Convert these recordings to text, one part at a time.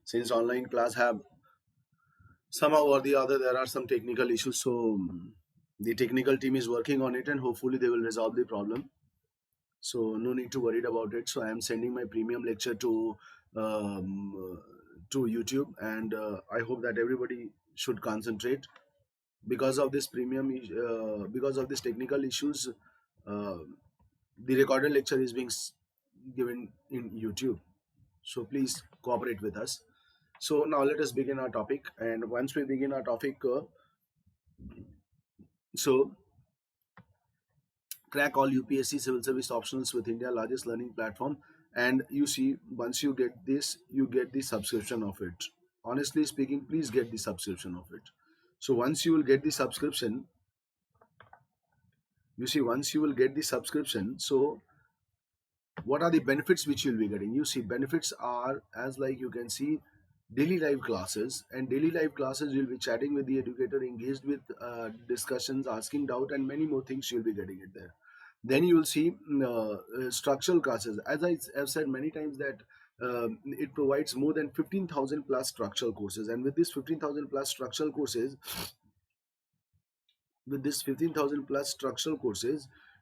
since online class have somehow or the other there are some technical issues. So the technical team is working on it, and hopefully they will resolve the problem. So no need to worry about it. So I am sending my premium lecture to YouTube, and I hope that everybody should concentrate. Because of this because of this technical issues, uh, the recorded lecture is being given in YouTube. So please cooperate with us. So now let us begin our topic. And once we begin our topic, so crack all UPSC civil service optionals with India largest learning platform. And you see, once you get this, you get the subscription of it. Honestly speaking, please get the subscription of it. So once you will get the subscription, you see, once you will get the subscription, so what are the benefits which you'll be getting? You see, benefits are, as like you can see, daily live classes. And daily live classes, you'll be chatting with the educator, engaged with discussions, asking doubt, and many more things you'll be getting it there. Then you will see structural classes. As I have said many times that it provides more than 15,000 plus structural courses. And with this 15,000 plus structural courses,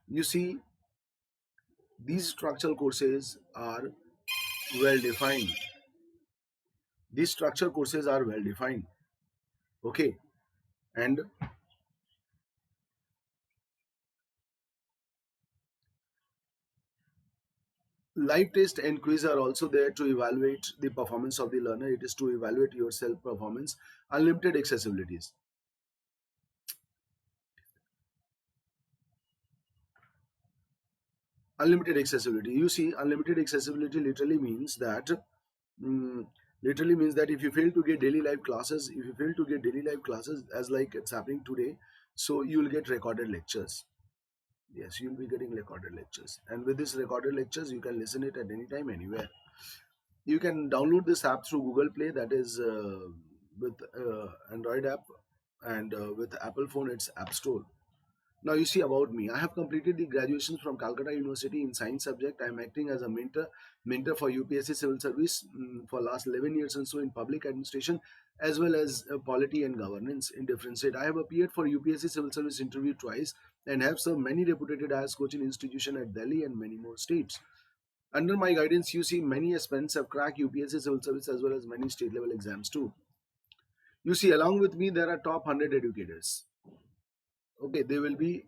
you see, these structural courses are well defined. These structural courses are well defined. Okay. And live test and quiz are also there to evaluate the performance of the learner. It is to evaluate your self performance. Unlimited accessibilities. Unlimited accessibility. You see, unlimited accessibility mm, literally means that if you fail to get daily live classes, as like it's happening today, so you will get recorded lectures. Yes, you'll be getting recorded lectures, and with this recorded lectures, you can listen it at any time, anywhere. You can download this app through Google Play. That is with Android app, and with Apple phone, it's App Store. Now you see about me. I have completed the graduation from Calcutta University in science subject. I am acting as a mentor for UPSC Civil Service for last 11 years and so in public administration, as well as polity and governance in different state. I have appeared for UPSC Civil Service interview twice and have served many reputed IAS coaching institution at Delhi and many more states. Under my guidance, you see many aspirants have cracked UPSC Civil Service as well as many state level exams too. You see, along with me, there are top 100 educators. Okay, they will be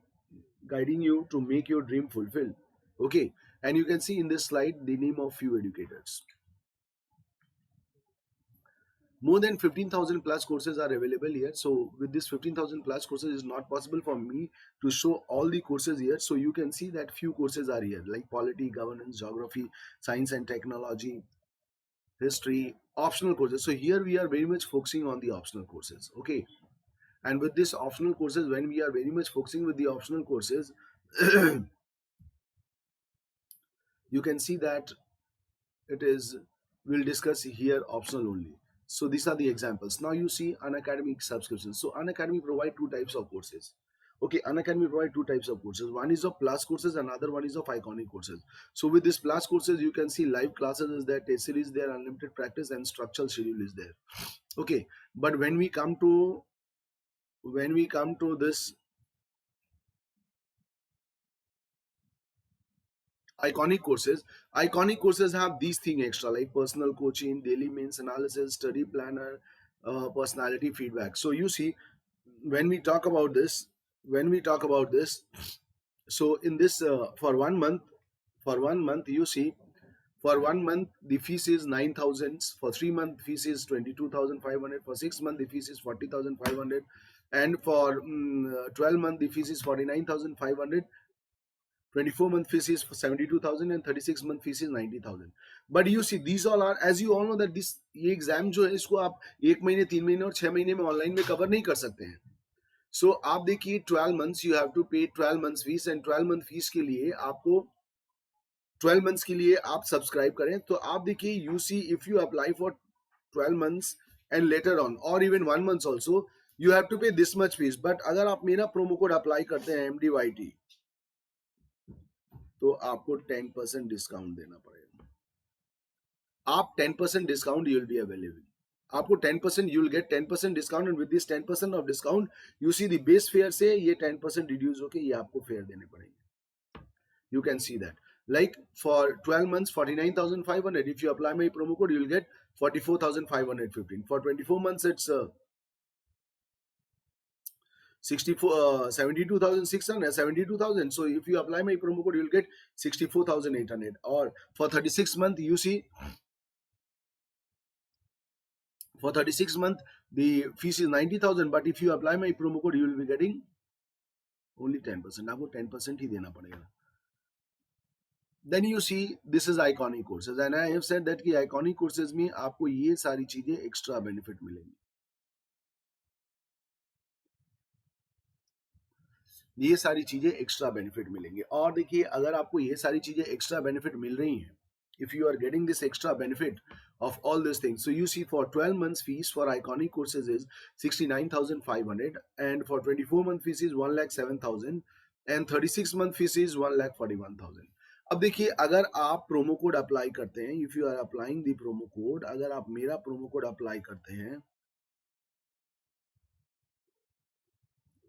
guiding you to make your dream fulfill. Okay, and you can see in this slide the name of few educators. More than 15,000 plus courses are available here. So with this 15,000 plus courses, it's not possible for me to show all the courses here. So you can see that few courses are here, like polity, governance, geography, science and technology, history, optional courses. So here we are very much focusing on the optional courses. Okay, and with this optional courses, when we are very much focusing with the optional courses, you can see that it is, we'll discuss here optional only. So these are the examples. Now you see Unacademy subscriptions. So Unacademy provide two types of courses. Okay, Unacademy provide two types of courses. One is of plus courses, another one is of iconic courses. So with this plus courses, you can see live classes is there, test series there, unlimited practice, and structural schedule is there. Okay, but when we come to this iconic courses have these things extra, like personal coaching, daily means analysis, study planner, personality feedback. So you see, when we talk about this when we talk about this, so in this for 1 month, you see, for 1 month the fees is 9,000, for 3 month fees is 22,500, for 6 month the fees is 40,500, and for 12 month the fees is 49,500, 24-month fees is 72,000, and 36-month fees is 90,000. But you see, these all are, as you all know, that this ये exam जो है इसको आप 1 महीने, 3 महीने और 6 महीने में ऑनलाइन में कवर नहीं कर सकते हैं. सो आप देखिए 12 मंथ्स यू हैव टू पे 12 months fees, and 12 month fees के लिए आपको 12 मंथ्स के लिए आप सब्सक्राइब करें. तो आप देखिए, you see, if you apply for 12 months and later on और even 1 month also, you have to pay this much fees. But अगर आप मेरा प्रोमो कोड अप्लाई करते हैं MDYT, तो आपको 10% डिस्काउंट देना पड़ेगा. आप 10% discount you will be available, आपको 10% you will get 10% discount, and with this 10% of discount you see the base fare से ये 10% रिड्यूस होके ये आपको फेयर देने पड़ेंगे. You can see that, like for 12 months 49,500, if you apply my promo code you'll get 44,515. For 24 months it's 72,600, 72,000. So if you apply my promo code you'll get 64,800. Or for 36 month you see, for 36 month the fees is 90,000, but if you apply my promo code you will be getting only 10%. आपको 10% ही देना पड़ेगा. Then you see this is iconic courses, and I have said that कि iconic courses में आपको ये सारी चीजें extra benefit मिलेंगी, ये सारी चीजें एक्स्ट्रा बेनिफिट मिलेंगे. और देखिए अगर आपको ये सारी चीजें एक्स्ट्रा बेनिफिट मिल रही हैं, if you are getting this extra benefit of all these things, so you see for 12 months fees for iconic courses is 69,500, and for 24 month fees is 1,07,000, and 36 month fees is 1,41,000. अब देखिए अगर आप promo code apply करते हैं, if you are applying the promo code, अगर आप मेरा promo code apply करते हैं,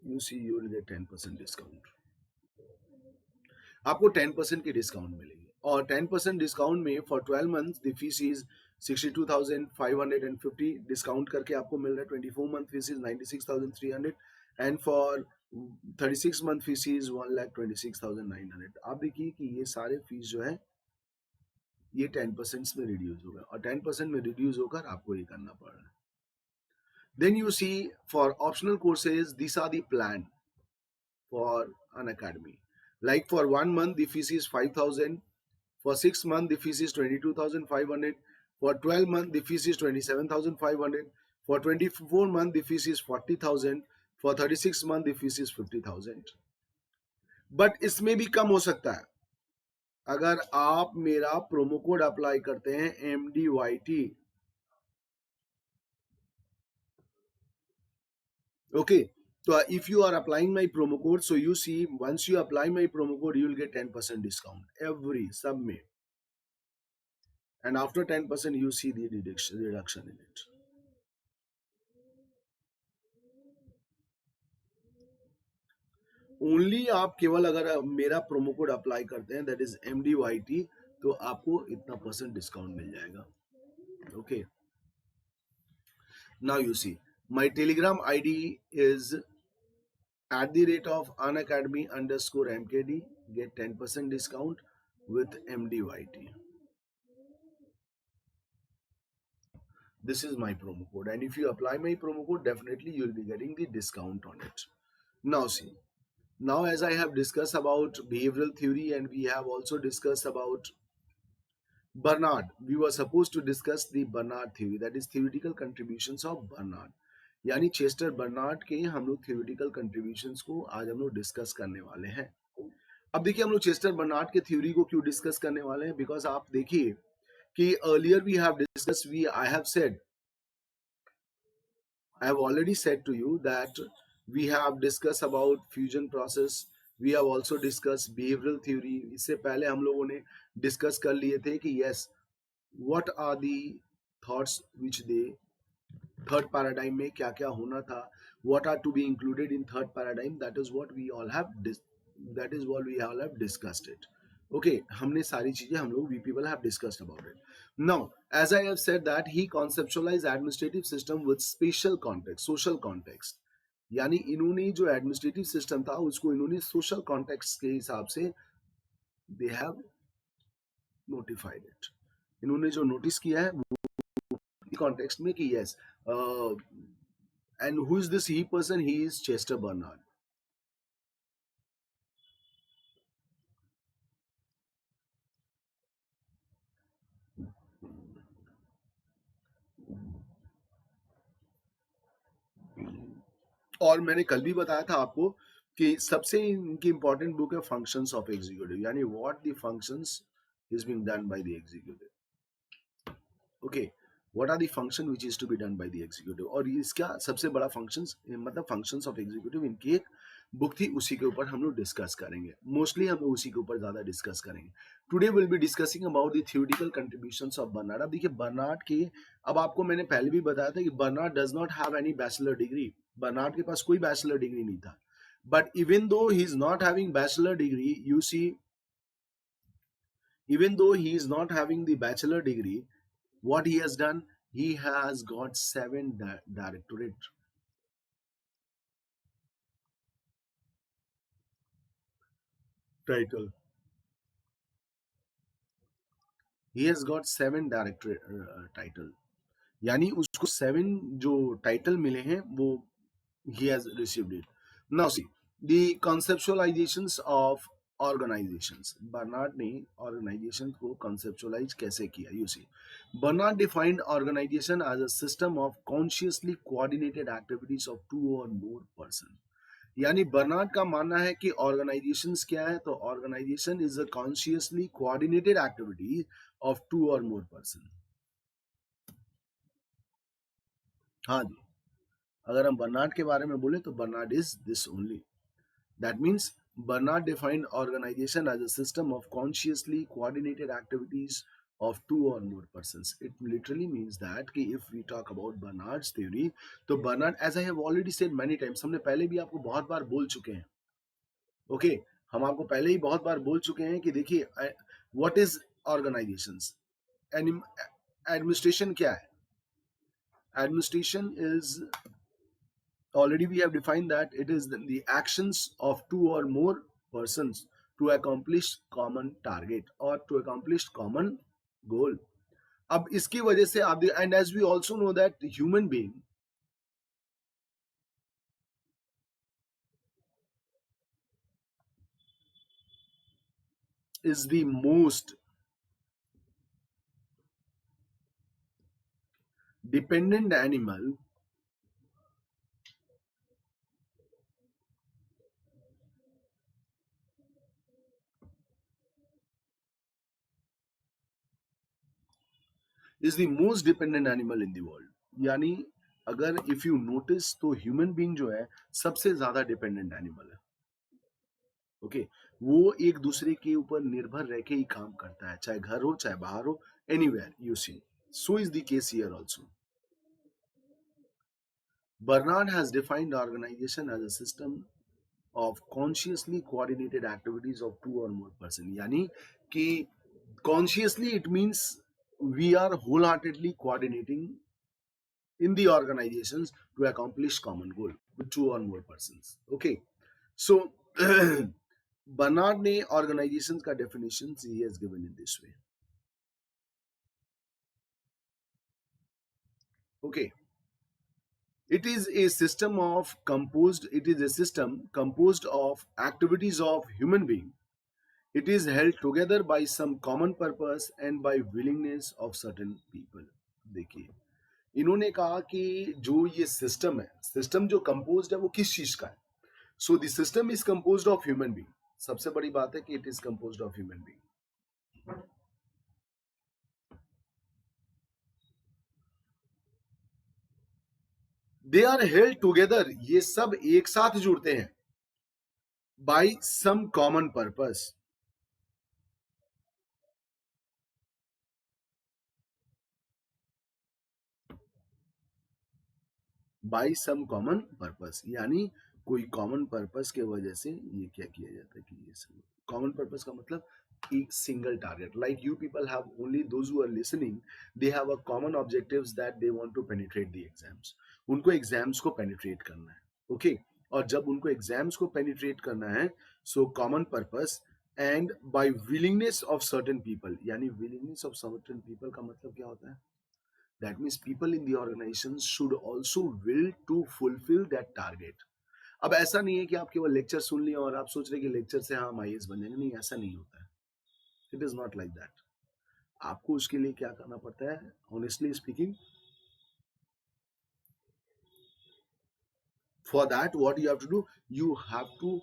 you see you will get 10% discount, आपको 10% की डिस्काउंट मिलेगी. और 10% डिस्काउंट में for 12 month the fees is 62,550 discount करके आपको मिल रहा है. 24 month fees is 96,300, and for 36 month fees is 1,26,900. आप देखिए कि ये सारे फीस जो है ये 10% में रिड्यूस होगा, और 10% में रिड्यूस होकर आपको ये करना पड़ रहा है. Then you see for optional courses this are the plan for an academy. Like for 1 month, the fees is 5,000. For 6 months, the fees is 22,500. For 12 months, the fees is 27,500. For 24 months, the fees is 40,000. For 36 months, the fees is 50,000. But इसमें भी कम हो सकता है अगर आप मेरा promo code apply करते हैं MDYT. Okay. So if you are applying my promo code, so you see once you apply my promo code, you will get 10% discount every sub में, and after 10% you see the reduction in it. Only आप केवल अगर मेरा promo code apply करते हैं that is MDYT, तो आपको इतना % डिस्काउंट मिल जाएगा. Okay, now you see my Telegram ID is @unacademy_MKD. Get 10% discount with MDYT. This is my promo code, and if you apply my promo code, definitely you will be getting the discount on it. Now see, now as I have discussed about behavioral theory, and we have also discussed about Bernard, we were supposed to discuss the Bernard theory, that is theoretical contributions of Bernard. यानी Chester Barnard के हम लोग theoretical contributions को आज हम लोग discuss करने वाले हैं. अब देखिए हम लोग चेस्टर बर्नार्ड के थ्योरी को क्यों डिस्कस करने वाले हैं, बिकॉज आप देखिए कि earlier we have discussed, I have already said to you that we have discussed about fusion process. We have also discussed behavioral theory. इससे पहले हम लोगों ने डिस्कस कर लिए थे कि yes, what are the thoughts which they third paradigm में क्या क्या होना था, what are to be included in third paradigm. That is what we all have discussed it. Okay, हमने सारी चीजें हम लोग we people have discussed about it. Now, as I have said that he conceptualized administrative system with spatial context, social context. यानी इन्होंने जो administrative system था उसको इन्होंने सोशल कॉन्टेक्स्ट के हिसाब से दे हैव नोटिफाइड इट. इन्होंने जो नोटिस किया है वो कॉन्टेक्स्ट में कि yes, and who is this he person, he is Chester Barnard. और मैंने कल भी बताया था आपको कि सबसे इनकी इंपॉर्टेंट बुक है फंक्शंस ऑफ एग्जीक्यूटिव, यानी what the functions is being done by the executive. Okay, what are the function which is to be done by the executive. और इसका सबसे बड़ा फंक्शंस मतलब फंक्शंस ऑफ एग्जीक्यूटिव, इनकी एक book थी, उसी के ऊपर हम लोग डिस्कस करेंगे। मोस्टली हम लोग उसी के ऊपर ज़्यादा डिस्कस करेंगे। Today will be discussing about the theoretical contributions of Bernard. अब देखिए बर्नार्ड के, अब आपको मैंने पहले भी बताया था कि Bernard does not have any bachelor degree. Bernard के पास कोई बैचलर डिग्री नहीं था। But even though he is not having bachelor degree, you see, even though he is not having the bachelor degree, what he has done, he has got 7 directorate title. He has got 7 directorate title. यानी उसको 7 जो title मिले हैं वो he has received it. Now see the conceptualizations of organizations. Bernard ने organization को conceptualize कैसे किया? You see, Bernard defined organization as a system of consciously coordinated activities of 2 or more persons. यानी बर्नार्ड का मानना है कि ऑर्गेनाइजेशंस क्या है, तो organization is a consciously coordinated activity of 2 or more person. हाँ जी, अगर हम बर्नार्ड के बारे में बोले तो Bernard is this only. That means Bernard defined organization as a system of consciously coordinated activities of 2 or more persons. It literally means that कि if we talk about Bernard's theory, तो Bernard, as I have already said many times, हमने पहले भी आपको बहुत बार बोल चुके हैं, ओके हम आपको पहले ही बहुत बार बोल चुके हैं कि देखिए व्हाट इज ऑर्गेनाइजेशंस, एडमिनिस्ट्रेशन क्या है? Administration is, already we have defined that it is the actions of 2 or more persons to accomplish common target or to accomplish common goal. अब इसकी वजह से आप, and as we also know that human being is the most dependent animal is the most dependent animal in the world. यानी अगर if you notice तो human being जो है सबसे ज्यादा डिपेंडेंट एनिमल है। ओके वो एक दूसरे के ऊपर निर्भर रह के ही काम करता है, चाहे घर हो चाहे बाहर हो, anywhere you see. So is the case here also. Bernard has defined organization as a system of consciously coordinated activities of 2 or more persons. यानी कि consciously it means we are wholeheartedly coordinating in the organizations to accomplish common goal with 2 or more persons. Okay, so Bernard ने organizations का definitions he has given in this way. Okay, it is a system composed of activities of human being. It is held together by some common purpose and by willingness of certain people. देखिए इन्होंने कहा कि जो ये system है, system जो composed है वो किस चीज का है? So the system is composed of human being. सबसे बड़ी बात है कि it is composed of human being. They are held together, ये सब एक साथ जुड़ते हैं, by some common purpose, by some common purpose, यानी कोई कॉमन पर्पस के वजह से ये क्या किया जाता है कि ये सब कॉमन पर्पस का मतलब एक single target, like you people have only those who are listening, they have a common objectives that they want to penetrate the exams. उनको एग्जाम्स को पेनिट्रेट करना है, ओके okay? और जब उनको एग्जाम्स को पेनिट्रेट करना है, so common purpose and by willingness of certain people, यानी विलिंगनेस ऑफ सर्टेन पीपल का मतलब क्या होता है? That means people in the organization should also will to fulfill that target. अब ऐसा नहीं है कि आप केवल लेक्चर सुन लिए और आप सोच रहे कि लेक्चर से हाँ हम आईएएस बन जाएंगे, नहीं ऐसा नहीं होता है। It is not like that. आपको उसके लिए क्या करना पड़ता है? Honestly speaking, for that what you have to do, you have to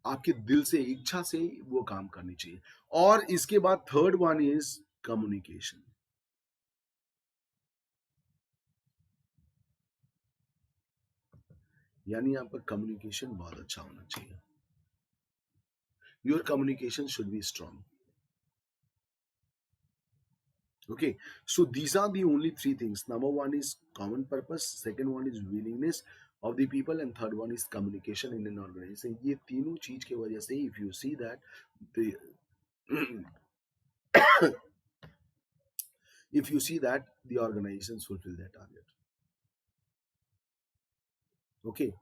आपके दिल से इच्छा से वो काम करनी चाहिए। और इसके बाद थर्ड वन इज कम्युनिकेशन। यानी आपका कम्युनिकेशन बहुत अच्छा होना चाहिए. Your communication should be strong. Okay, so these are the only three things. Number one is common purpose, second one is willingness of the people, and third one is communication in an organization. ये तीनों चीज के वजह से, if you see that the if you see that the organizations fulfill their target. Okay,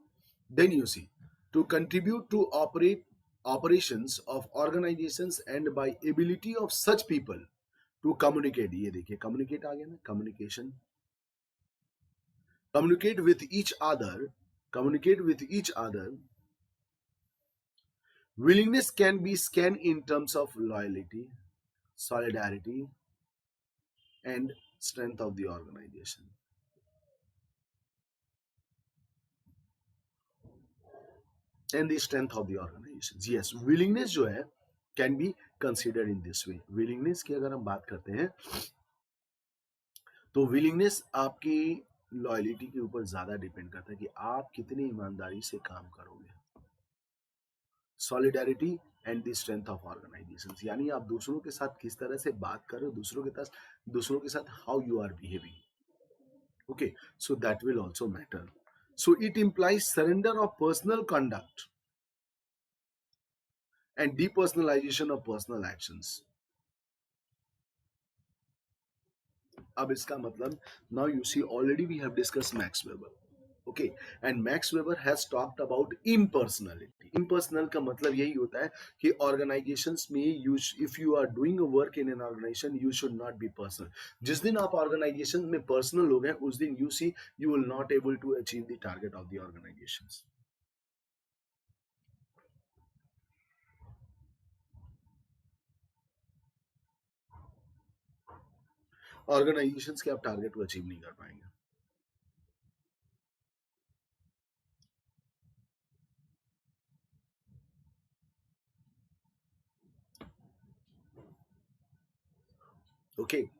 then you see, to contribute to operate operations of organizations and by ability of such people to communicate. ये देखिए communicate आ गया ना, communication, communicate with each other, communicate with each other. Willingness can be scanned in terms of loyalty, solidarity, and strength of the organization. And the strength of the organizations. Yes, willingness जो है can be considered in this way. Willingness की अगर हम बात करते हैं तो willingness आपकी लॉयलिटी के ऊपर ज्यादा डिपेंड करता है कि आप कितनी ईमानदारी से काम करोगे. Solidarity and the strength of organisations, यानी आप दूसरों के साथ किस तरह से बात कर रहे हो, दूसरों के साथ how you are behaving. Okay, so that will also matter. So it implies surrender of personal conduct and depersonalization of personal actions. अब इसका मतलब, now you see already we have discussed Max Weber. Okay, and Max Weber has talked about impersonality. Impersonal का मतलब यही होता है कि organizations में if you are doing a work in an organization, you should not be personal. जिस दिन आप organization में personal हो गए, उस दिन you see you will not able to achieve the target of the organizations. Organisations के आप टारगेट को अचीव नहीं कर पाएंगे. Okay,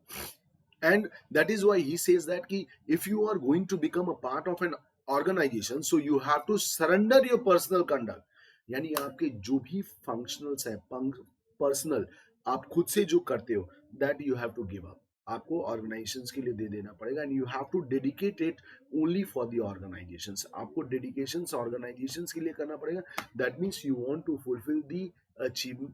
and that is why he says that ki if you are going to become a part of an organization, so you have to surrender your personal conduct. यानी आपके जो भी फंक्शनल्स है, personal, आप खुद से जो करते हो, that you have to give up. आपको ऑर्गेनाइजेशंस के लिए दे देना पड़ेगा, and you have to dedicate it only for the organisations. आपको डेडिकेशंस ऑर्गेनाइजेशंस के लिए करना पड़ेगा. That means you want to fulfil the achieve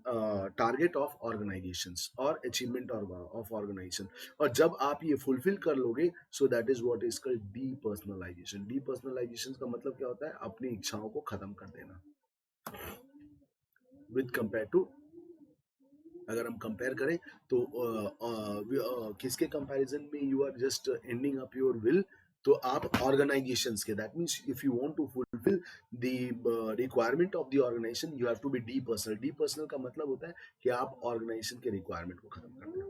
target of organisations और अचीवमेंट ऑफ ऑर्गेनाइजेशन. और जब आप ये फुलफिल कर लोगे, so that is what is called depersonalisation. Depersonalisation का मतलब क्या होता है? अपनी इच्छाओं को खत्म कर देना. विद कंपेयर टू, अगर हम कंपेयर करें तो किसके कंपैरिजन में you are just ending up your will, तो आप ऑर्गेनाइजेशंस के. That means if you want to fulfil the requirement of the organisation, you have to be depersonal. Depersonal का मतलब होता है कि आप ऑर्गेनाइजेशन के रिक्वायरमेंट को खत्म कर दें.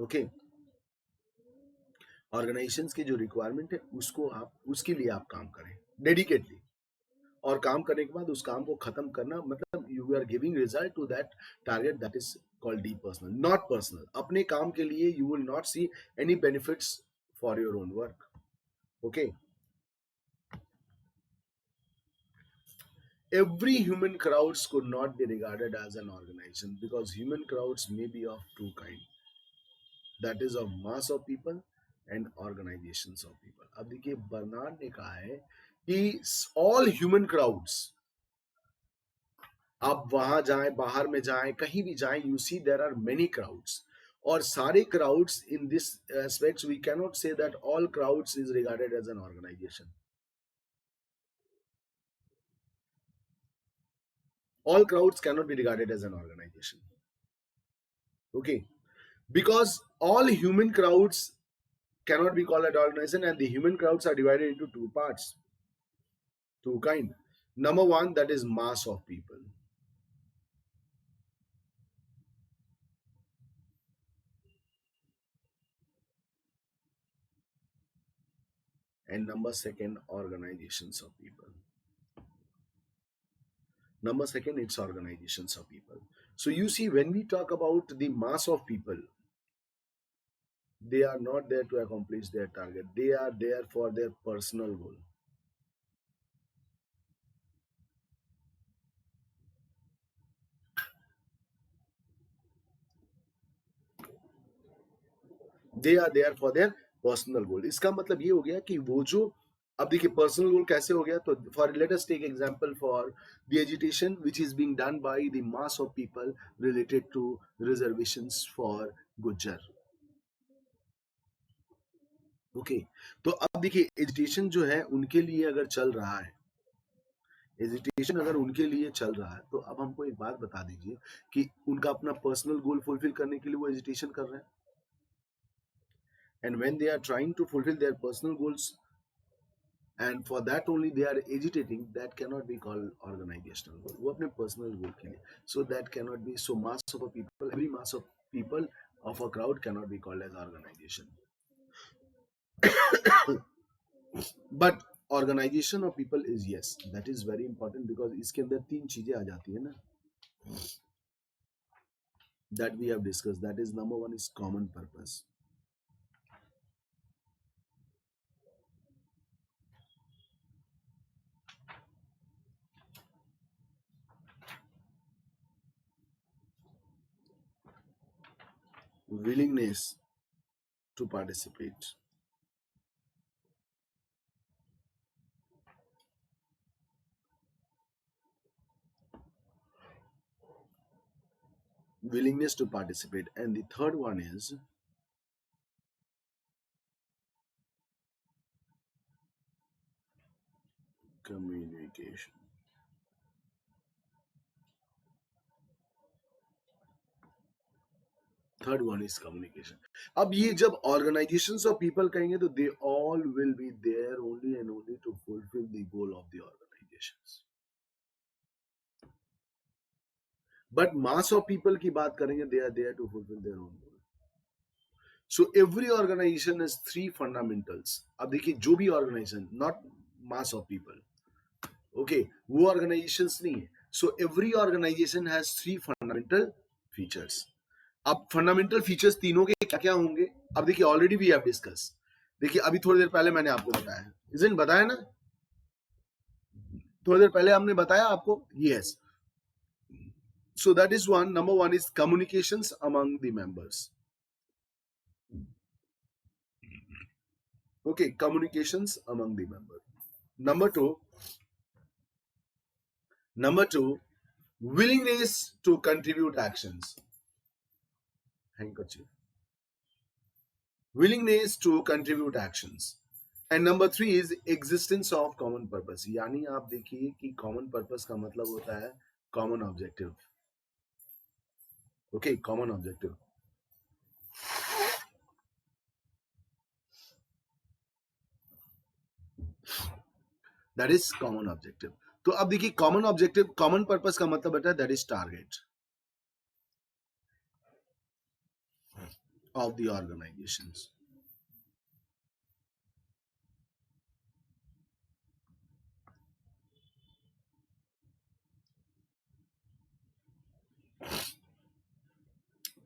ओके, ऑर्गेनाइजेशंस के जो रिक्वायरमेंट है उसको आप, उसके लिए आप काम करें डेडिकेटली, और काम करने के बाद उस काम को खत्म करना, मतलब you are giving result to that target. That is called de personal, not personal. अपने काम के लिए you will not see any benefits for your own work. Okay, every human crowds could not be regarded as an organization because human crowds may be of two kind, that is of mass of people and organizations of people. अब देखिए Bernard ने कहा है कि all human crowds, आप वहां जाएं, बाहर में जाएं, कहीं भी जाएं, you see there are many crowds. और सारे crowds in this aspects, we can not say that all crowds is regarded as an organisation. All crowds cannot be regarded as an organization. Okay, because all human crowds cannot be called an organization, and the human crowds are divided into two parts, two kind. Number one, that is mass of people. And number second, organizations of people. Number second, it's organizations of people. So you see, when we talk about the mass of people, they are not there to accomplish their target. They are there for their personal goal. They are there for their personal goal. इसका मतलब ये हो गया कि वो जो, अब देखिए पर्सनल गोल कैसे हो गया, तो for let us take example for the agitation which is being done by the mass of people related to reservations for Gujjar. Okay, तो अब देखिए एजिटेशन जो है उनके लिए अगर चल रहा है, एजिटेशन अगर उनके लिए चल रहा है, तो अब हमको एक बात बता दीजिए कि उनका अपना पर्सनल गोल फुलफिल करने के लिए वो एजिटेशन कर रहे हैं, and when they are trying to fulfil their personal goals and for that only they are agitating, that cannot be called organizational goal, वो अपने personal goal के लिए, so that cannot be, so mass of a people, every mass of people of a crowd cannot be called as organization. but organization of people is, yes, that is very important, because इसके अंदर तीन चीजें आ जाती है ना, that we have discussed. That is, number one is common purpose, willingness to participate, willingness to participate, and the third one is communication. Third one is communication. अब ये जब ऑर्गेनाइजेशंस ऑफ पीपल कहेंगे तो they all will be there only and only to fulfil the goal of the organisations. But mass of people की बात करेंगे, they are there to fulfil their own goal. So every organisation has three fundamentals. अब देखिए जो भी organisation, not mass of people, okay, वो organisations नहीं है। So every organisation has three fundamental features. अब फंडामेंटल फीचर्स तीनों के क्या क्या होंगे, अब देखिए ऑलरेडी वी हैव डिस्कस, देखिए अभी थोड़ी देर पहले मैंने आपको बताया, इजंट बताया ना, थोड़ी देर पहले हमने बताया आपको, yes. So that is one, number one is communications among the members, okay, communications among the member. Number two willingness to contribute actions, handkerchief, willingness to contribute actions, and number three is existence of common purpose. यानी आप देखिए कि common purpose का मतलब होता है common objective, okay, common objective. That is common objective. तो अब देखिए कॉमन ऑब्जेक्टिव, कॉमन पर्पस का मतलब होता है that is target of the organisations.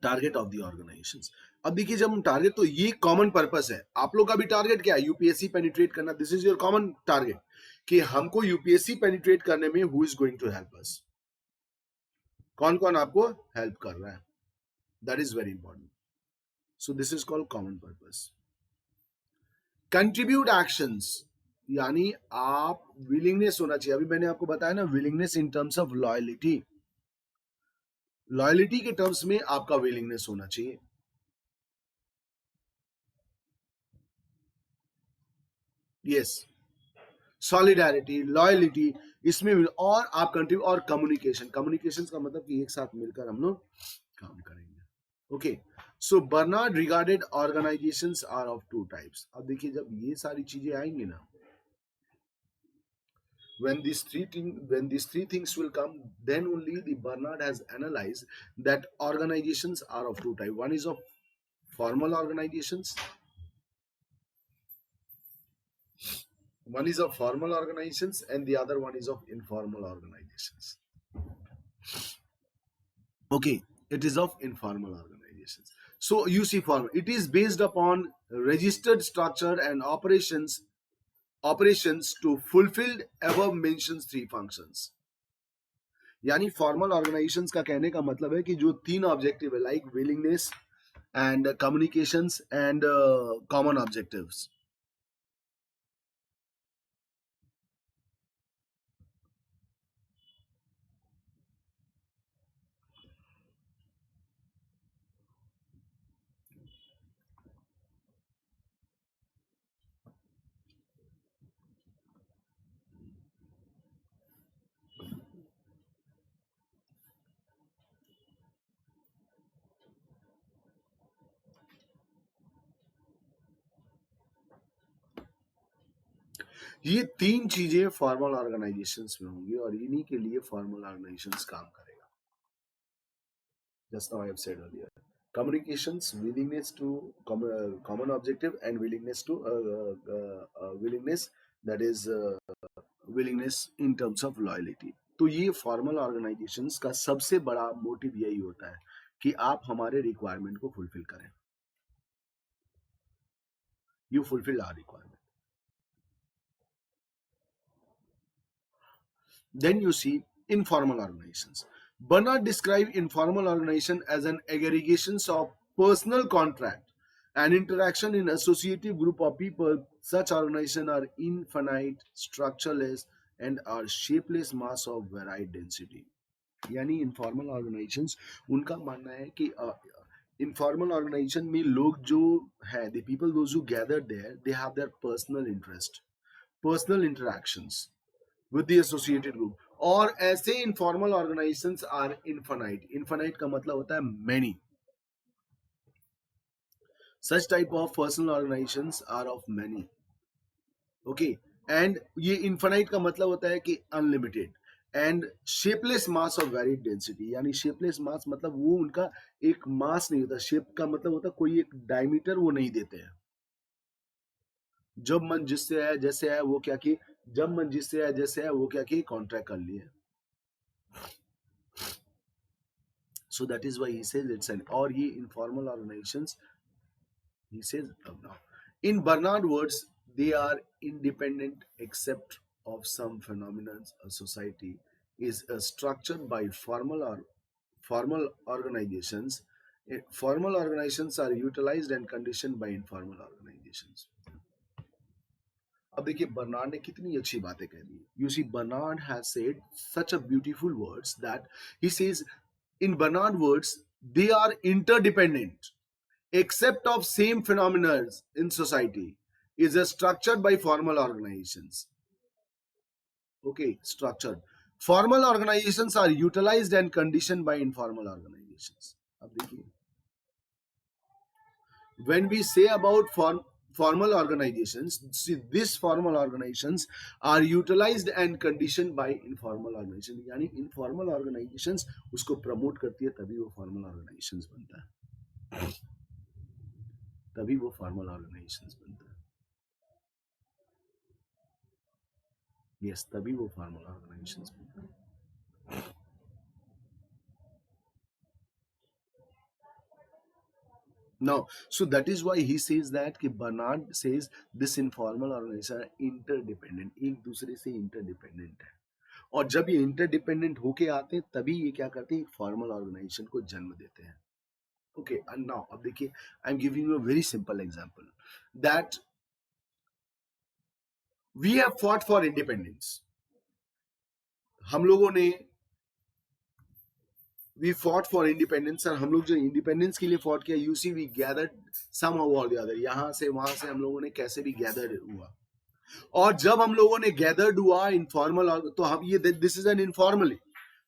Target of the organisations. अब देखिए जब हम टारगेट, तो ये कॉमन पर्पस है। आप लोग का भी टारगेट क्या है, यूपीएससी पेनिट्रेट करना, this is your common target, कि हमको यूपीएससी पेनिट्रेट करने में who is going to help us, कौन कौन आपको हेल्प कर रहा है, that is very important. So this is called common purpose. Contribute actions, यानी आप विलिंगनेस होना चाहिए। अभी मैंने आपको बताया ना, willingness in terms of loyalty, loyalty के टर्म्स में आपका विलिंगनेस होना चाहिए। यस, सॉलिडारिटी, लॉयलिटी, इसमें भी, और आप कंट्रीब्यूट, और कम्युनिकेशन, कम्युनिकेशन का मतलब कि एक साथ मिलकर हम लोग काम करेंगे, okay. So Barnard regarded organisations are of two types. अब देखिए जब ये सारी चीजें आएंगी ना, when these three things will come, then only the Bernard has analyzed that organizations are of two types. One is of formal organizations, and the other one is of informal organizations. Okay, it is of informal organizations. So you see, formal, it is based upon registered structure and operations to fulfill above mentioned three functions. यानी formal organisations का कहने का मतलब है कि जो तीन objective है, like willingness, and communications and common objectives. ये तीन चीजें फॉर्मल ऑर्गेनाइजेशंस में होंगी और इन्हीं के लिए फॉर्मल ऑर्गेनाइजेशंस काम करेगा. Just now I have said earlier. Communications, willingness to common objective, and willingness to willingness, that is willingness in terms of loyalty. तो ये फॉर्मल ऑर्गेनाइजेशंस का सबसे बड़ा मोटिव यही होता है कि आप हमारे रिक्वायरमेंट को फुलफिल करें. You fulfil our requirement. Then you see informal organizations. Bernard described informal organization as an aggregation of personal contract and interaction in associative group of people. Such organizations are infinite, structureless, and are shapeless mass of varied density. यानी informal organisations, उनका मानना है कि informal organisation में लोग जो है, the people those who gather there, they have their personal interest, personal interactions with the associated group. और ऐसे informal organizations are infinite. Infinite का मतलब होता है many. Such type of personal organizations are of many. Okay. And ये infinite का मतलब होता है कि unlimited. And shapeless mass of varied density. यानी shapeless mass मतलब वो उनका एक mass नहीं होता. Shape का मतलब होता है कोई एक diameter वो नहीं देते हैं. जब मन जिससे है जैसे है वो क्या कि जब मन जिससे है जैसे है वो क्या कि कॉन्ट्रैक्ट कर लिए. So that is why he says it's an, or ye informal organizations, he says now. In Bernard words, they are independent except of some phenomena. A society is structured by formal organizations. Formal organizations are utilized and conditioned by informal organizations. अब देखिए Bernard ने कितनी अच्छी बातें कह दी. You see Bernard has said such a beautiful words that he says in Bernard words, they are interdependent, except of same phenomena in society, is structured by formal organizations. Okay, structured. Formal organizations are utilized and conditioned by informal organizations. अब देखिए, when we say about formal organizations, see, these formal organizations are utilized and conditioned by informal organizations. यानी informal organizations उसको promote करती है, तभी वो formal organizations बनता है, तभी वो formal organizations बनता है. Yes, तभी वो formal organizations बनता है. Now, so that is why he says that कि Bernard says this informal organization are interdependent, एक दूसरे से interdependent है. और जब ये इंटरडिपेंडेंट होके आते हैं तभी ये क्या करते हैं, फॉर्मल ऑर्गेनाइजेशन को जन्म देते हैं. ओके, एंड नाउ अब देखिए, I am giving you a very simple example that we have fought for independence. हम लोगों ने वी फॉट फॉर इंडिपेंडेंस, और हम लोग जो इंडिपेंडेंस के लिए फॉट किया, you see we gathered somehow और द अदर, यहाँ से वहां से हम लोगों ने कैसे भी गैदर हुआ. और जब हम लोगों ने गैदर्ड हुआ इनफॉर्मल, तो हम ये दिस इज एन इनफॉर्मली,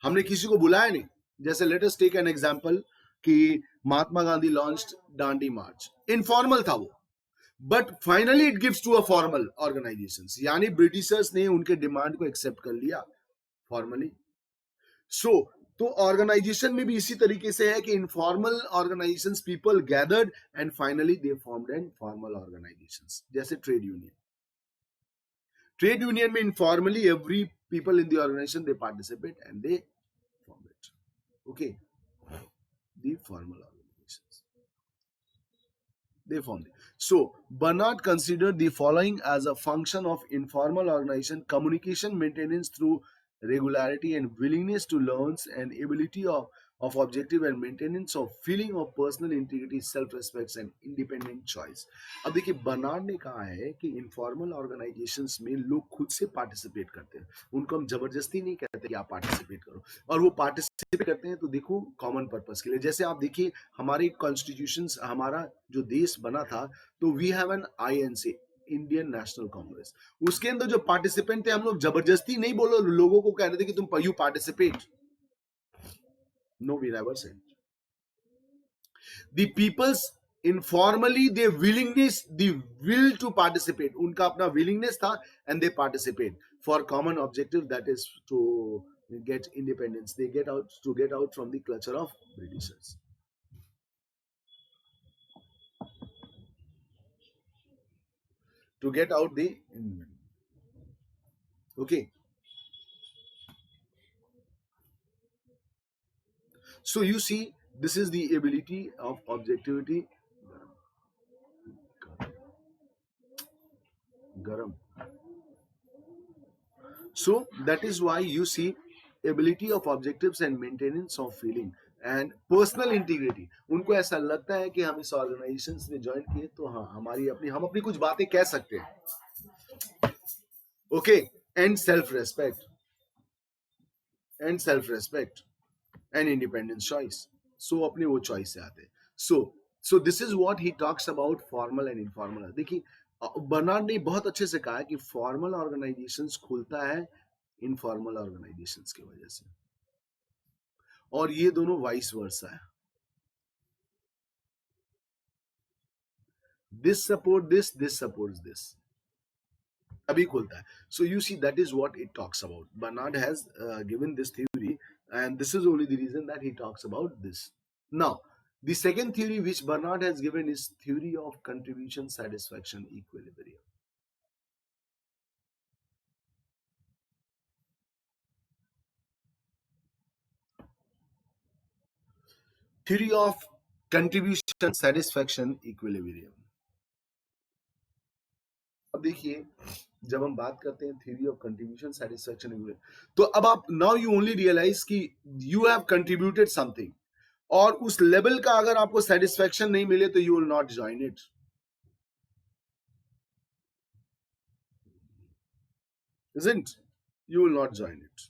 हमने किसी को बुलाया नहीं. जैसे let us take an example कि Mahatma Gandhi launched Dandi march, informal था वो, but finally it gives to a formal organisations, यानी ब्रिटिशर्स ने उनके डिमांड को एक्सेप्ट कर लिया फॉर्मली. सो तो ऑर्गेनाइजेशन में भी इसी तरीके से है कि informal organisations people gathered and finally they formed an formal organisations. जैसे ट्रेड यूनियन, ट्रेड यूनियन में informally every people in the organisation they participate and they form it. Okay, the formal organisations they formed it. So Bernard considered the following as a function of informal organization: communication maintenance through regularity and willingness to learn and ability of of objective and maintenance of feeling of personal integrity, self respect and independent choice. अब देखिए Bernard ने कहा है कि informal organisations में लोग खुद से पार्टिसिपेट करते हैं, उनको हम जबरदस्ती नहीं कहते कि आप पार्टिसिपेट करो, और वो पार्टिसिपेट करते हैं तो देखो कॉमन पर्पस के लिए। जैसे आप देखिए हमारे कॉन्स्टिट्यूशन, हमारा जो देश बना था, तो we have an INC, Indian National Congress. उसके अंदर जो पार्टिसिपेंट थे, हम लोग जबरदस्ती नहीं बोलो लोगों को कह रहे थे कि तुम you participate. No, we never said. The people's informally their willingness, the will to participate, उनका अपना willingness था, and they participate for common objective, that is to get independence. They get out from the clutcher of Britishers. To get out the okay. So you see, this is the ability of objectivity. Garam. So that is why you see ability of objectives and maintenance of feeling and personal integrity. उनको ऐसा लगता है कि हम इस organisation में join किए तो हाँ हमारी अपनी, हम अपनी कुछ बातें कह सकते हैं। Okay, and self respect and independence choice. So अपने वो चॉइस से आते हैं। So this is what he talks about formal and informal. देखिए बर्नार्ड ने बहुत अच्छे से कहा है कि फॉर्मल ऑर्गेनाइजेशंस खुलता है इनफॉर्मल ऑर्गेनाइजेशंस की वजह से, और ये दोनों वाइस वर्सा है। This support this supports this, तभी खुलता है। So you see that is what it talks about. Barnard has given this theory and this is only the reason that he talks about this. Now the second theory which Bernard has given is theory of contribution satisfaction equilibrium. Theory of contribution satisfaction equilibrium। अब देखिए जब हम बात करते हैं theory of contribution satisfaction, तो अब आप नाउ यू ओनली रियलाइज कि यू हैव कंट्रीब्यूटेड समथिंग, और उस लेवल का अगर आपको सेटिस्फेक्शन नहीं मिले तो you will not join it, isn't? You will not join it.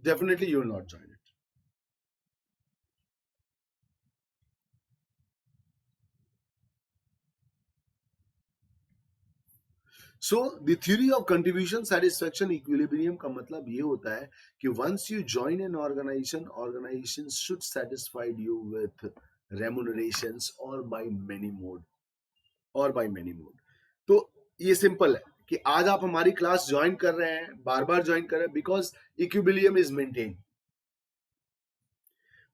Definitely you will not join it. So the theory of contribution satisfaction equilibrium का मतलब ये होता है कि once you join an organisation, organisation should satisfied you with remunerations और by many mode. तो ये simple है कि आज आप हमारी क्लास ज्वाइन कर रहे हैं, बार बार ज्वाइन कर रहे हैं, because equilibrium is maintain.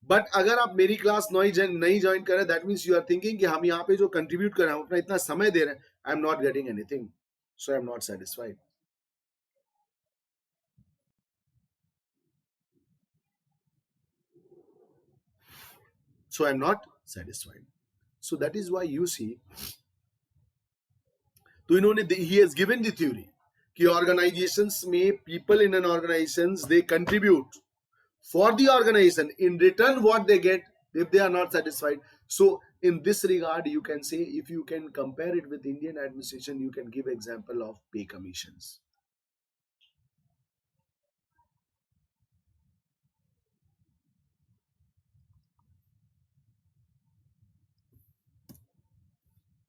But अगर आप मेरी क्लास नहीं ज्वाइन कर रहे, that means you are thinking कि हम यहाँ पे जो कंट्रीब्यूट कर रहे हैं, अपना इतना समय दे रहे हैं, I am not getting anything, so I am not satisfied. So I'm not satisfied. So that is why you see, तो इन्होंने he has given the theory कि organizations में people in an organizations they contribute for the organization, in return what they get if they are not satisfied. So in this regard you can say, if you can compare it with Indian administration, you can give example of pay commissions.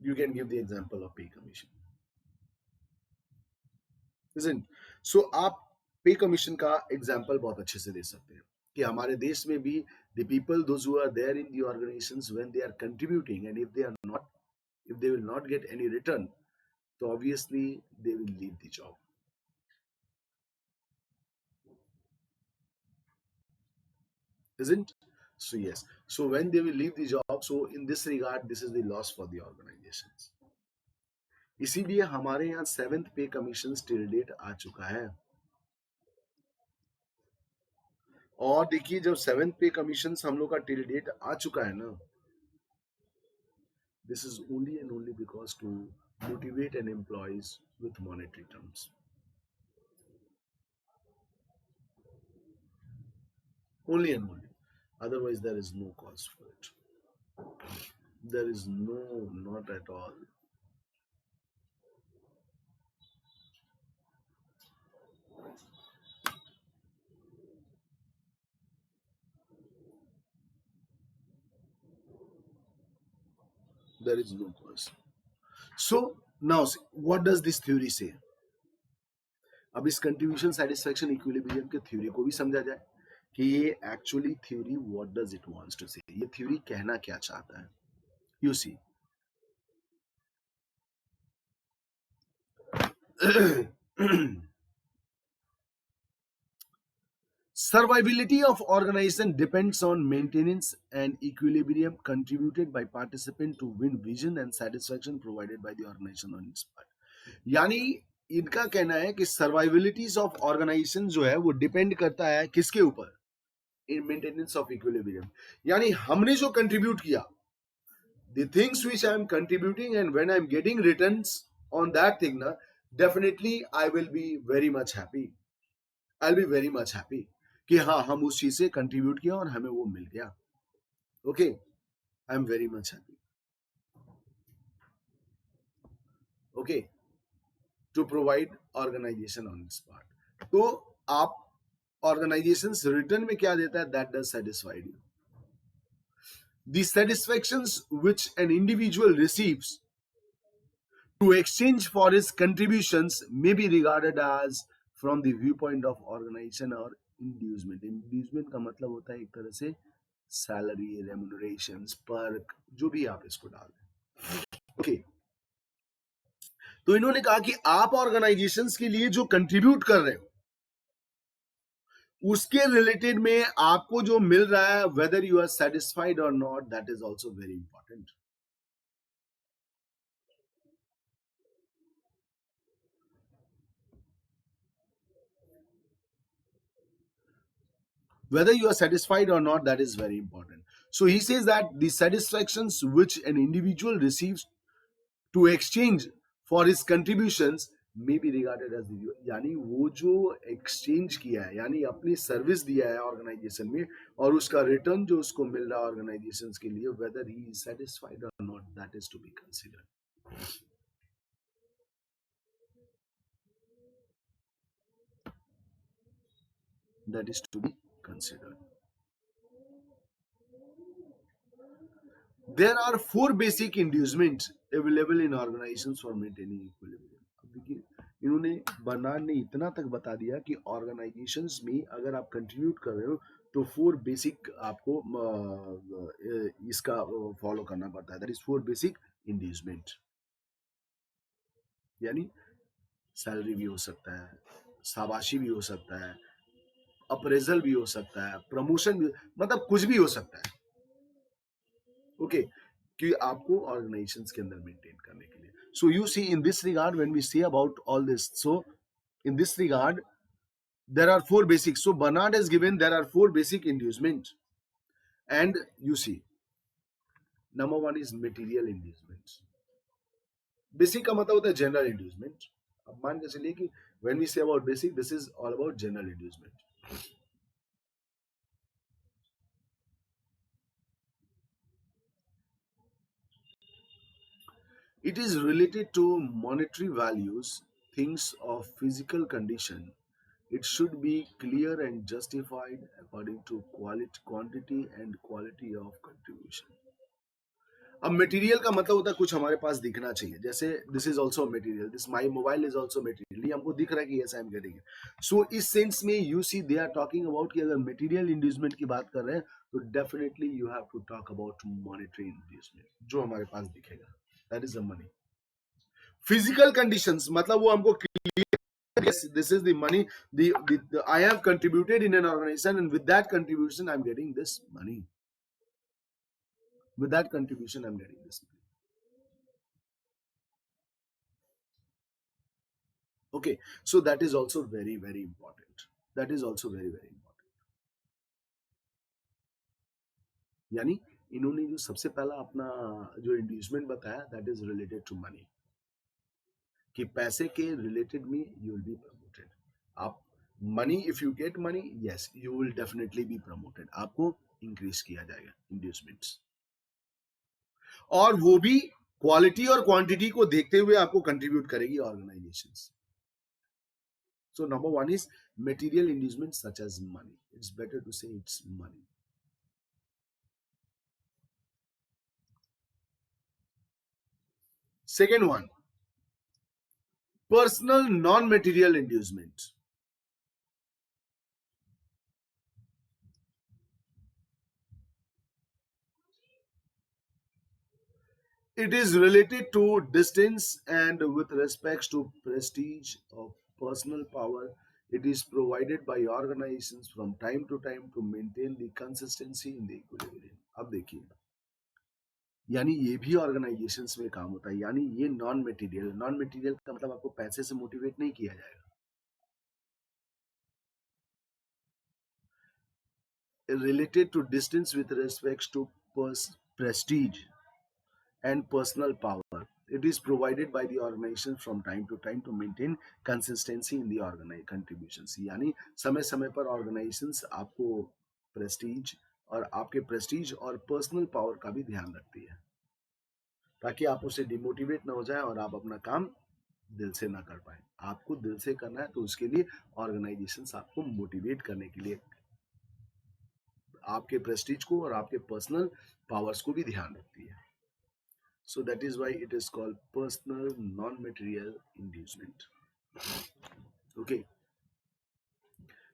You can give the example of pay commission, isn't? So आप पे commission का example बहुत अच्छे से दे सकते हैं कि हमारे देश में भी the people those who are there in the organizations, when they are contributing and if they are not, if they will not get any return, so obviously they will leave the job, isn't? So yes, so when they will leave the job, so in this regard this is the loss for the organizations. इसीलिए हमारे यहाँ 7th पे commission till date आ चुका है, और देखिए जब 7th पे कमीशन हम लोग का टिल डेट आ चुका है ना, this is only and only because to motivate an employees with monetary terms. only and only. Otherwise there is no cause for it. There is no, not at all. There is no cause. So now what does this theory say? अब इस contribution satisfaction equilibrium के theory को भी समझा जाए कि ये actually theory what does it wants to say, ये थ्योरी कहना क्या चाहता है. You see survivability of organization depends on maintenance and equilibrium contributed by participant to win vision and satisfaction provided by the organization on its part. यानी इनका कहना है कि सर्वाइबिलिटीज ऑफ ऑर्गेनाइजेशन जो है वो डिपेंड करता है किसके ऊपर, इन मेंटेनेंस ऑफ इक्विलिब्रियम. यानी हमने जो कंट्रीब्यूट किया, the things which I am contributing and when I am getting returns on that thing ना, definitely I will be very much happy. I will be very much happy कि हाँ हम उस चीज से कंट्रीब्यूट किया और हमें वो मिल गया. Okay, I am very much happy. Okay, to provide organisation on this part. तो आप ऑर्गेनाइजेशन रिटर्न में क्या देता है, that does satisfied you. The satisfactions which an individual receives to exchange for his contributions may be regarded as from the view point of organisation और inducement. Inducement का मतलब होता है एक तरह से सैलरी, रेम्यूनरेशन, पर्क, जो भी आप इसको डाल दें. ओके, तो इन्होंने कहा कि आप ऑर्गेनाइजेशंस के लिए जो कंट्रीब्यूट कर रहे हो उसके रिलेटेड में आपको जो मिल रहा है, वेदर यू आर सेटिस्फाइड और not, that is also very important. Whether you are satisfied or not, that is very important. So he says that the satisfactions which an individual receives to exchange for his contributions may be regarded as the, यानी वो जो exchange किया है, यानी अपनी service दिया है organisation में और उसका रिटर्न जो उसको मिल रहा है ऑर्गेनाइजेशन के लिए, वेदर ही इज सेटिस्फाइड और not, that is to be considered. That is to be considered. There are four basic inducements available in organizations for maintaining equilibrium. अब देखिए, इन्होंने बर्नार्ड ने इतना तक बता दिया कि ऑर्गेनाइजेशंस में अगर आप कंट्रीब्यूट कर रहे हो तो फोर बेसिक आपको इसका फॉलो करना पड़ता है. That is four basic inducement. यानी सैलरी भी हो सकता है, शाबाशी भी हो सकता है, अप्रेजल भी हो सकता है, प्रमोशन भी, मतलब कुछ भी हो सकता है. ओके, कि आपको ऑर्गेनाइजेशंस के अंदर मेंटेन करने के लिए. So you see in this regard when we see about all this, so in this regard there are four basic, so Bernard has given there are four basic inducement, and you see number one is material inducement. Basic का मतलब होता है general inducement. अब मान के चलिए कि when we say about basic, this is all about general inducement. It is related to monetary values, things of physical condition. It should be clear and justified according to quality, quantity and quality of contribution. अब material का मतलब होता है कुछ हमारे पास दिखना चाहिए, जैसे this is also material, this my mobile is also material, ये हमको दिख रहा है कि yes I am getting it. So इस सेंस में you see they are talking about कि अगर मटेरियल इंड्यूसमेंट की बात कर रहे हैं तो definitely you have to talk about monetary inducement, जो हमारे पास दिखेगा, that is the money. Physical conditions मतलब वो हमको yes, this is the money, the I have contributed in an organization and with that contribution I'm getting this money, with that contribution I'm getting this money. Okay, so that is also very very important, that is also very very important. यानी इन्होंने जो सबसे पहला अपना जो inducement बताया, that is related to money, कि पैसे के रिलेटेड में यू विल बी प्रमोटेड. आप money, if you get money, yes you will definitely be promoted, आपको इंक्रीज किया जाएगा इंड्यूसमेंट्स, और वो भी क्वालिटी और क्वांटिटी को देखते हुए आपको कंट्रीब्यूट करेगी organisations. So number one is material inducement such as money. It's better to say it's money. Second one, personal non-material inducement. It is related to distance and with respects to prestige of personal power. It is provided by organizations from time to time to maintain the consistency in the equilibrium. अब देखिए, यानी ये भी organisations में काम होता है, यानी ये नॉन मटेरियल, नॉन मटेरियल का मतलब आपको पैसे से मोटिवेट नहीं किया जाएगा. Related to distance with respects to prestige and personal power. It is provided by the organization from time to time to maintain consistency in the organized contributions. यानी समय समय पर ऑर्गेनाइजेशंस आपको प्रेस्टीज और आपके प्रेस्टीज और पर्सनल पावर का भी ध्यान रखती है, ताकि आप उससे डिमोटिवेट ना हो जाए और आप अपना काम दिल से ना कर पाए. आपको दिल से करना है तो उसके लिए ऑर्गेनाइजेशंस आपको मोटिवेट करने के लिए आपके प्रेस्टीज को और आपके पर्सनल पावर्स को भी ध्यान रखती है. So that is why it is called personal non-material inducement. Okay,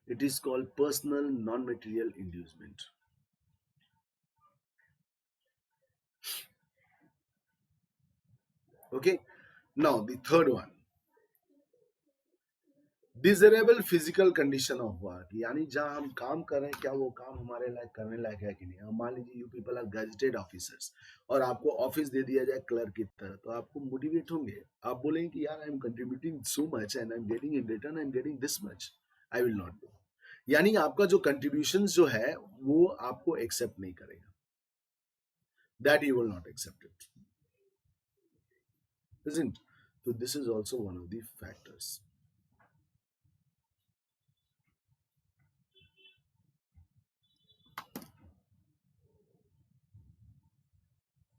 it is called personal non-material inducement. Okay, now the third one, desirable physical condition of work, यानी जहां हम काम कर रहे हैं क्या वो काम हमारे लायक करने लायक है कि नहीं. हम मान लीजिए you people are gazetted officers और आपको ऑफिस दे दिया जाए क्लर्क की तरह, तो आपको मोटिवेट होंगे, आप बोलेंगे कि यार आई am contributing so much and I am getting in return, I am getting this much, I will not do. यानी आपका जो कंट्रीब्यूशन जो है वो आपको एक्सेप्ट नहीं करेगा, that you will not accept it, isn't? So this is also one of the factors.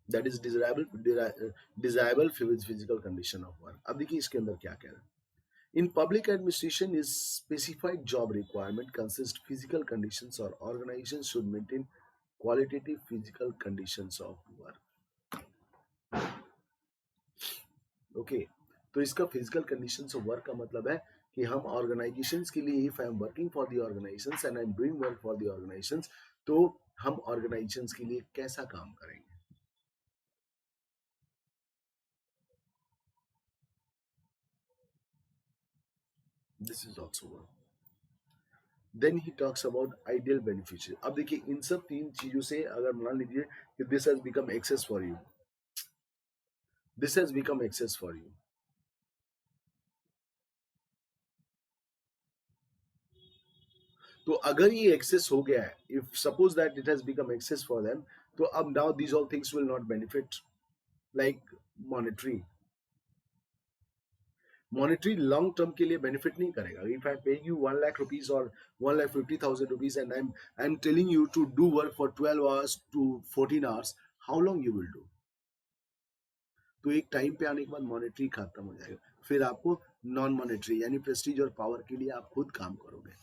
That is desirable physical condition of work. अब देखिए इसके अंदर क्या कह रहा है. In public administration is specified job requirement consist physical conditions or organizations should maintain qualitative physical conditions of work. Okay, तो इसका फिजिकल कंडीशंस ऑफ वर्क का मतलब है कि हम ऑर्गेनाइजेशंस के लिए, if I am working for the organisations and I am doing work for the organisations, तो हम ऑर्गेनाइजेशंस के लिए कैसा काम करेंगे. This is also work. Then he talks about ideal beneficiary. अब देखिए इन सब तीन चीजों से अगर मान लीजिए कि this has become excess for you, this has become excess for you, तो अगर ये एक्सेस हो गया है, if suppose that it has become excess for them, तो अब now these all things will not benefit. Like monetary, monetary long term के लिए बेनिफिट नहीं करेगा. इफ आई पे यू 1 लाख रुपीज और 1,50,000 rupees and I am telling you to do work for 12 hours to 14 hours, how long you will do. तो एक time पे आने के बाद मॉनेटरी खत्म हो जाएगा, फिर आपको नॉन मॉनेटरी यानी प्रेस्टीज और पावर के लिए आप खुद काम करोगे,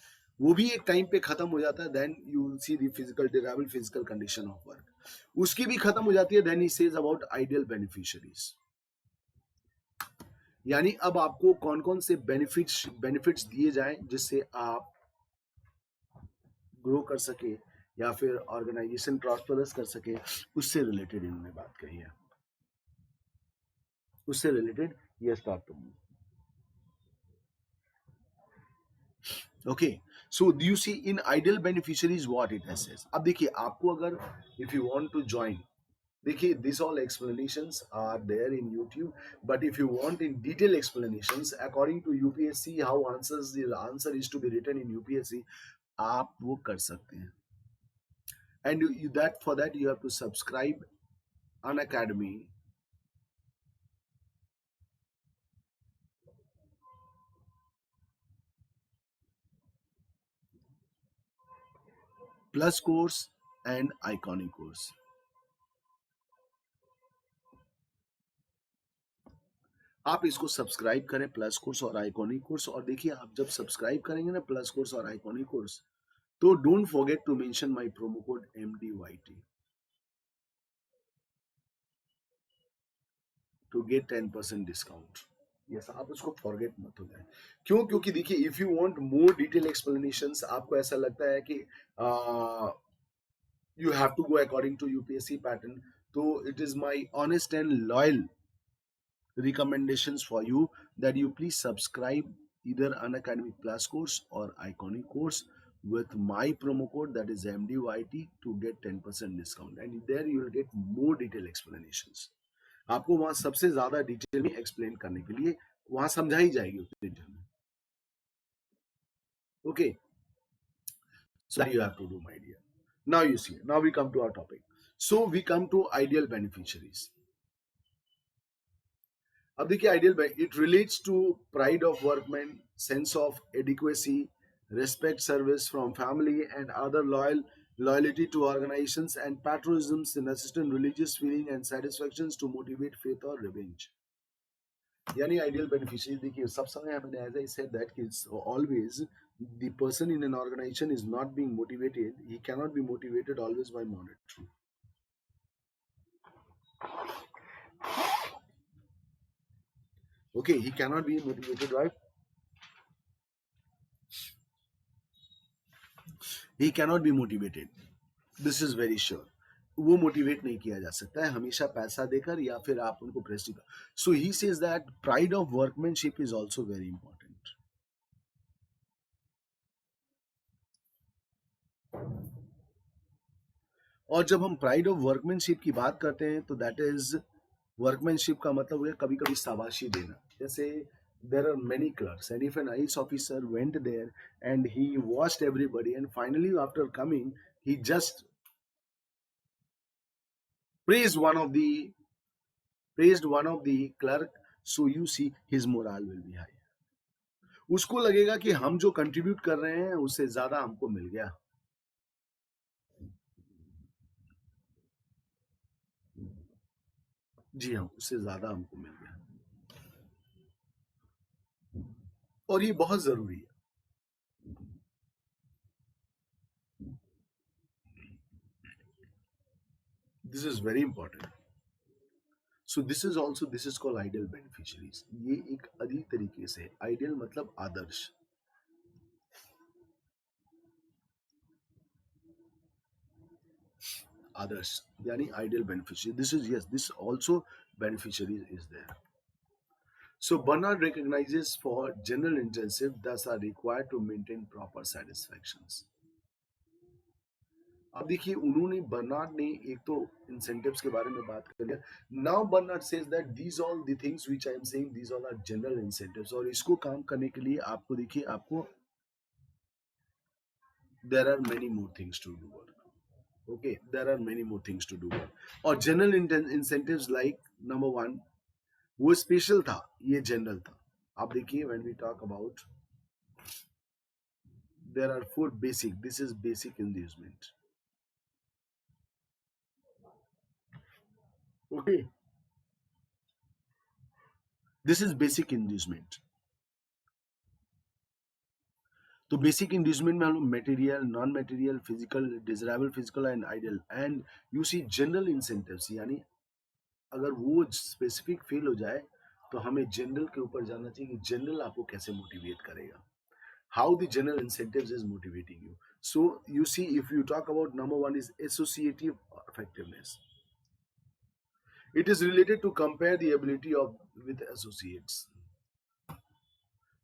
वो भी एक टाइम पे खत्म हो जाता है. Then you will see the physical derivable physical condition of work, उसकी भी खत्म हो जाती है. Then he says about ideal beneficiaries, यानी अब आपको कौन कौन से बेनिफिट्स दिए जाएं जिससे आप ग्रो कर सके या फिर ऑर्गेनाइजेशन प्रॉस्परस कर सके, उससे रिलेटेड इन्होंने बात कही है, उससे रिलेटेड ये स्टार्ट करूंगा. Okay, so do you see in ideal beneficiaries what it has. अब देखिए आपको अगर if you want to join, देखिए this all explanations are there in YouTube, but if you want in detail explanations according to UPSC how answers the answer is to be written in UPSC, आप वो कर सकते हैं. And that for that you have to subscribe Unacademy. Plus course and iconic course. आप इसको subscribe करें, plus course और iconic course, और देखिए आप जब सब्सक्राइब करेंगे ना प्लस कोर्स और आइकॉनिक कोर्स, तो don't forget to mention my promo code MDYT to get 10% discount. Yes, आप उसको फॉरगेट मत हो जाए। क्यों? क्योंकि देखिए if you want more detail explanations, आपको ऐसा लगता है कि you have to go according to UPSC pattern. So it is my honest and loyal recommendations for you that you please subscribe either an academic plus course or iconic course with my promo code, that is MDYT, to get 10% discount, and there you will get more detailed explanations. आपको वहां सबसे ज्यादा detail में explain करने के लिए वहां समझाई जाएगी उतनी डिटेल में। Okay, so that you have to do, my dear. Now you see, now we come to our topic. So we come to ideal beneficiaries. अब देखिए ideal bank, it relates to pride of workman, sense of adequacy, respect service from family and other loyalty to organizations, and patriotism in assistant religious feeling and satisfactions to motivate faith or revenge. यानी ideal beneficiary देखिए सब समय मैंने as I said that कि always the person in an organisation is not being motivated, he can not be motivated always by monitoring. Okay, he cannot be motivated, right? He cannot be motivated. This is very sure. वो motivate नहीं किया जा सकता है हमेशा पैसा देकर या फिर आप उनको prestige. So he says that pride of workmanship is also very important. और जब हम प्राइड ऑफ वर्कमैनशिप की बात करते हैं तो दैट इज वर्कमैनशिप का मतलब है कभी कभी शाबाशी देना। जैसे there are many clerks, and if an IAS officer went there and he watched everybody, and finally after coming he just praised one of the clerk, so you see his morale will be high. उसको लगेगा कि हम जो contribute कर रहे हैं उससे ज्यादा हमको मिल गया। जी हाँ, उससे ज्यादा हमको मिल गया, और ये बहुत जरूरी है। This is very important. So this is called ideal beneficiaries. ये एक अधिक तरीके से, आइडियल मतलब आदर्श, others yani ideal beneficiary. This is, yes, this also beneficiary is there. So Bernard recognizes for general intensive thus are required to maintain proper satisfactions. अब देखिए उन्होंने Bernard ने एक तो इंसेंटिव्स के बारे में बात कर लिया। Now Barnard says that these all the things which I am saying, these all are general incentives, और इसको काम करने के लिए आपको देखिए आपको there are many more things to do. Okay, there are many more things to do, और general incentives like number one, वो स्पेशल था, ये जनरल था। आप देखिए when we talk about, there are four basic, this is basic inducement. Okay, this is basic inducement. तो basic inducement में हम लोग material, non material, physical, desirable physical and ideal, and you see general incentives, यानी अगर वो specific fail हो जाए तो हमें जनरल के ऊपर जाना चाहिए कि जनरल आपको कैसे मोटिवेट करेगा, how the general incentives is motivating you. So you see, if you talk about number one is associative effectiveness, it is related to compare the ability of with associates.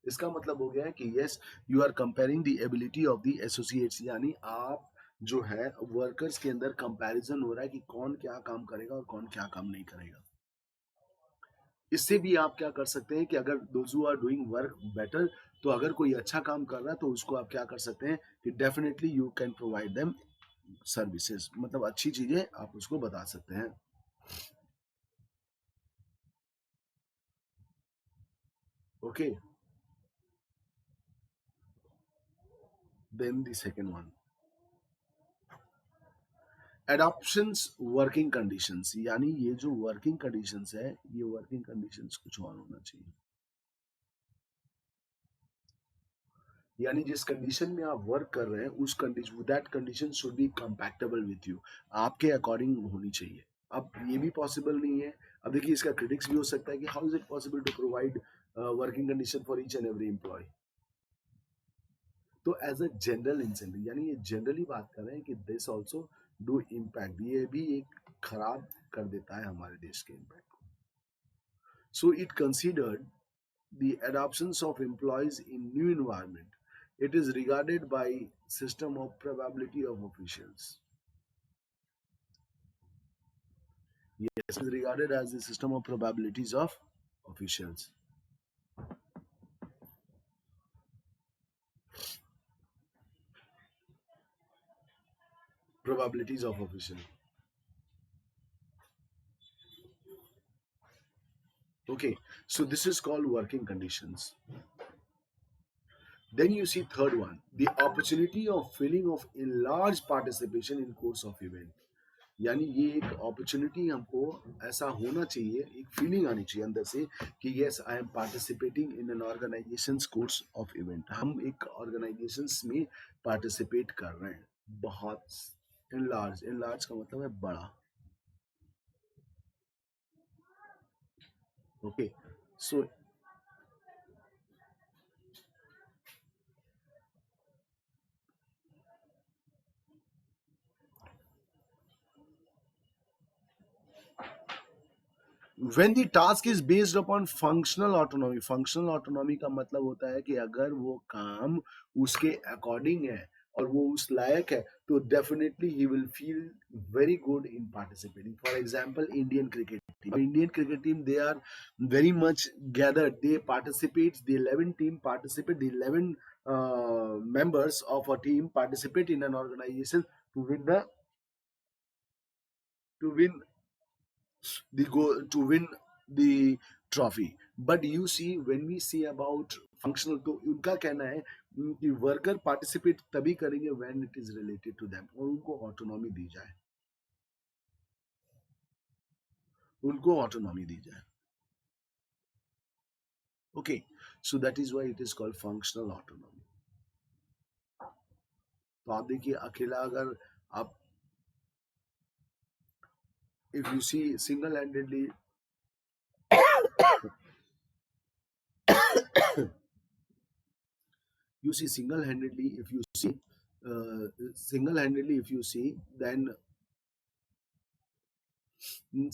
इसका मतलब हो गया है कि yes, you are comparing the ability of the associates, यानी आप जो है वर्कर्स के अंदर कंपैरिजन हो रहा है कि कौन क्या काम करेगा और कौन क्या काम नहीं करेगा। इससे भी आप क्या कर सकते हैं कि अगर those who are doing work better, तो अगर कोई अच्छा काम कर रहा है तो उसको आप क्या कर सकते हैं कि definitely you can provide them services, मतलब अच्छी चीजें आप उसको बता सकते हैं। Okay, then the second one, adoptions working conditions, यानी ये जो वर्किंग कंडीशंस है, ये वर्किंग कंडीशंस कुछ और होना चाहिए। यानी जिस कंडीशन में आप वर्क कर रहे हैं उस condition, that condition should be compactable with you, आपके अकॉर्डिंग होनी चाहिए। अब ये भी पॉसिबल नहीं है। अब देखिए इसका क्रिटिक्स भी हो सकता है कि how is it possible to provide working condition for each and every employ. तो एज अ जनरल इंसेंटिव, यानी ये जनरली बात कर रहे हैं कि दिस ऑल्सो डू इम्पैक्ट, ये भी एक खराब कर देता है हमारे देश के इम्पैक्ट को। So it considered the adoptions of employees in new environment. It is regarded by system of probability of officials. Yes, it is regarded as the system of probabilities of officials. Probabilities of official. Okay, so this is called working conditions. Then you see third one, the opportunity of feeling of enlarged participation in course of event. यानी ये एक opportunity हमको ऐसा होना चाहिए, एक feeling आनी चाहिए अंदर से कि yes I am participating in an organisation course of event, हम एक ऑर्गेनाइजेशंस में पार्टिसिपेट कर रहे हैं। बहुत इनलार्ज, इनलार्ज का मतलब है बड़ा। Okay, so when the task is based upon functional autonomy, functional autonomy का मतलब होता है कि अगर वो काम उसके अकॉर्डिंग है और वो उस लायक है तो definitely he will feel very good in participating. For example Indian cricket team, Indian cricket team they are very much gathered, they participate, the 11 team participate, the 11 members of a team participate in an organization to win the, to win the goal, to win the trophy. But you see when we see about functional, तो उनका कहना है कि worker participate तभी करेंगे when it is related to them, और उनको autonomy दी जाए, उनको ऑटोनॉमी दी जाए। Okay, so that is why it is called functional autonomy. तो आप देखिए अकेला अगर आप, if you see single handedly, you see single handedly, if you see single handedly, if you see then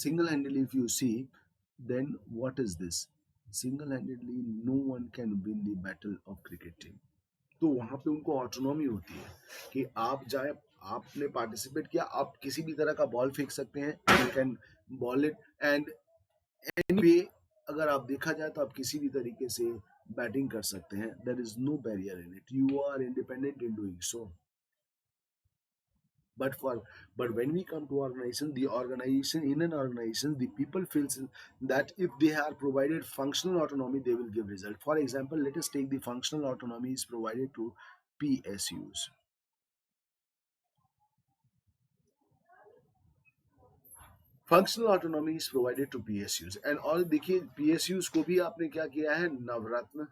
single handedly, if you see then what is this, single handedly no one can win the battle of cricket team। तो वहां पे उनको autonomy होती है कि आप जाए, आपने पार्टिसिपेट किया, आप किसी भी तरह का बॉल फेंक सकते हैं, you can ball it and anyway, अगर आप देखा जाए तो आप किसी भी तरीके से बैटिंग कर सकते हैं, there is no barrier in it, you are independent in doing so. but for, but when we come to organization, the organization, in an organization the people feels that if they are provided functional autonomy they will give result। For example, let us take the functional autonomy is provided to PSUs। Functional autonomy is provided to PSUs and, और देखिए PSUs को भी आपने क्या किया है, नवरत्न,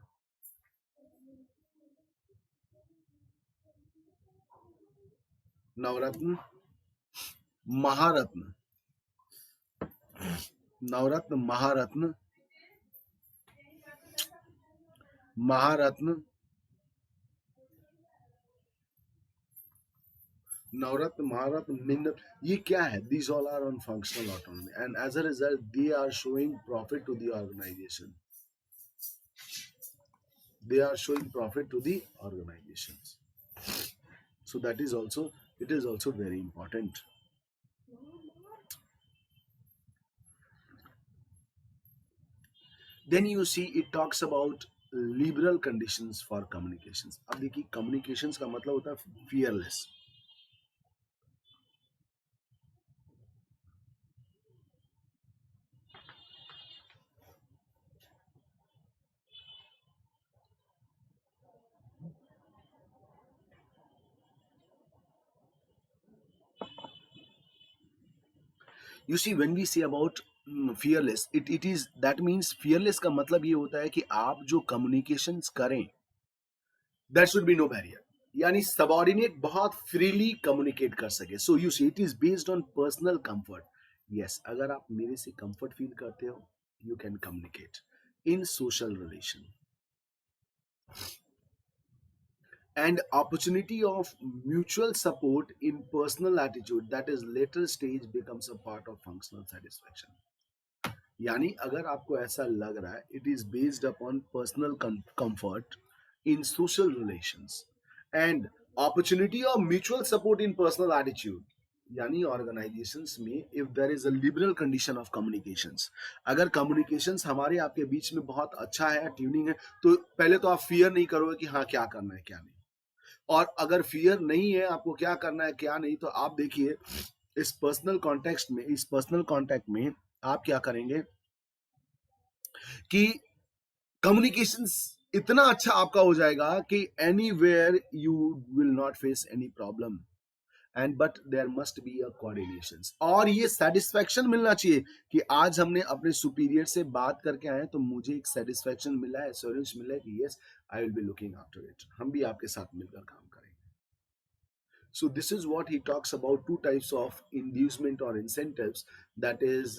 नवरत्न, महारत्न, नवरत्न, महारत्न, महारत्न, नवरत्न, महारत्न, मिन्न, ये क्या है, these all are on functional autonomy and as a result they are showing profit to the organisation, they are showing profit to the organizations। So that is also, it is also very important। Then you see it talks about liberal conditions for communications। अब देखिए communications का मतलब होता है fearless। You see, when we say about fearless, it is that means fearless का मतलब ये होता है कि आप जो communications करें, there should be no barrier. यानी सबॉर्डिनेट बहुत फ्रीली कम्युनिकेट कर सके. सो you see it is based on personal comfort. Yes, अगर आप मेरे से कंफर्ट फील करते हो, you can communicate in social relation. And opportunity of mutual support in personal attitude, that is later stage, becomes a part of functional satisfaction. यानी अगर आपको ऐसा लग रहा है, it is based upon personal comfort in social relations and opportunity of mutual support in personal attitude. यानी organisations में if there is a liberal condition of communications, अगर कम्युनिकेशंस हमारे आपके बीच में बहुत अच्छा है, ट्यूनिंग है, तो पहले तो आप फियर नहीं करोगे कि हाँ क्या करना है क्या नहीं. और अगर फियर नहीं है आपको क्या करना है क्या नहीं, तो आप देखिए इस पर्सनल कॉन्टेक्स्ट में, इस पर्सनल कॉन्टेक्ट में आप क्या करेंगे कि कम्युनिकेशंस इतना अच्छा आपका हो जाएगा कि anywhere you will not face any problem. And but there must be a coordination, और ये सेटिस्फैक्शन मिलना चाहिए कि आज हमने अपने सुपीरियर से बात करके आए तो मुझे एक सेटिस्फैक्शन मिला है, एश्योरेंस मिला है कि yes I will be looking after it, हम भी आपके साथ मिलकर काम करेंगे. So this is what he talks about, two types of inducement or incentives. That is,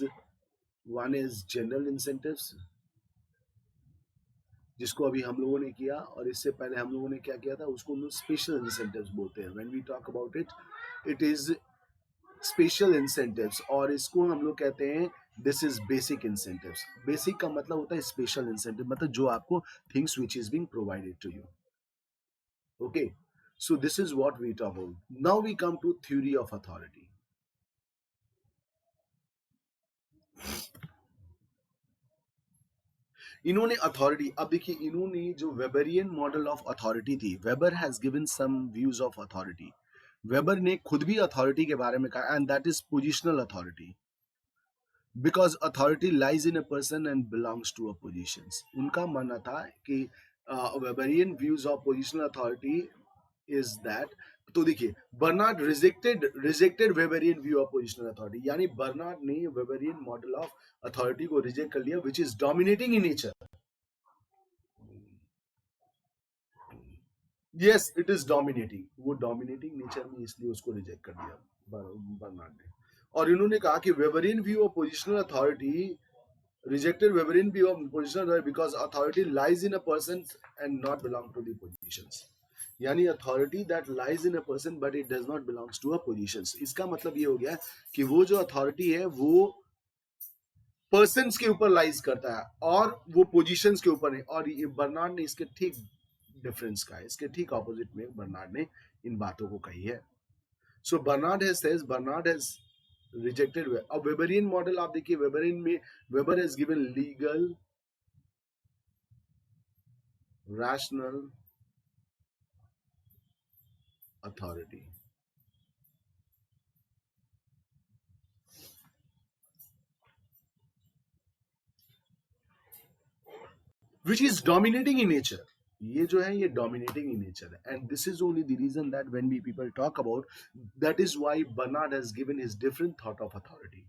one is general incentives, जिसको अभी हम लोगों ने किया, और इससे पहले हम लोगों ने क्या किया था, उसको हम लोग स्पेशल इंसेंटिव्स बोलते हैं. When we talk about it, it is special incentives, और इसको हम लोग कहते हैं this is basic incentives. Basic का मतलब होता है स्पेशल इंसेंटिव, मतलब जो आपको things which is being provided to you. Okay, so this is what we talk about. Now we come to theory of authority. इन्होंने अथॉरिटी, अब देखिए इन्होंने जो वेबरियन मॉडल ऑफ अथॉरिटी थी, Weber has given some views of authority. Weber ने खुद भी authority के बारे में कहा, and that is positional authority, because authority lies in a person and belongs to a position. उनका मानना था कि Weberian views of positional authority is that. तो देखिए Barnard rejected Weberian view of positional authority, यानी बर्नार्ड ने वेबरियन model of authority को reject कर लिया, विच is dominating in nature. Yes, it is dominating, वो डोमिनेटिंग नेचर में, इसलिए उसको रिजेक्ट कर दिया बर्नार्ड ने. और इन्होंने कहा कि Weberian view of positional authority rejected Weberian view of positional authority because authority lies in a person and not belong to the positions. यानी authority that lies in a person but it does not belongs to a positions. इसका मतलब ये हो गया कि वो जो authority है वो persons के ऊपर लाइज करता है और वो positions के ऊपर नहीं. और ये बर्नार्ड ने इसके ठीक डिफरेंस का है, इसके ठीक ऑपोजिट में बर्नार्ड ने इन बातों को कही है. So Bernard has rejected. अब वेबरियन मॉडल आप देखिए, वेबरियन में Weber has given legal, rational authority, which is dominating in nature. ये जो है ये डोमिनेटिंग इन नेचर है, and this is only the reason that when we people talk about, that is why Bernard has given his different thought of authority.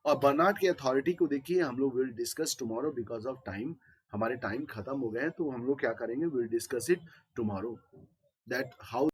और Bernard की authority को देखिए हम लोग will discuss tomorrow because of time. हमारे time खत्म हो गए हैं, तो हम लोग क्या करेंगे, will discuss it tomorrow, that how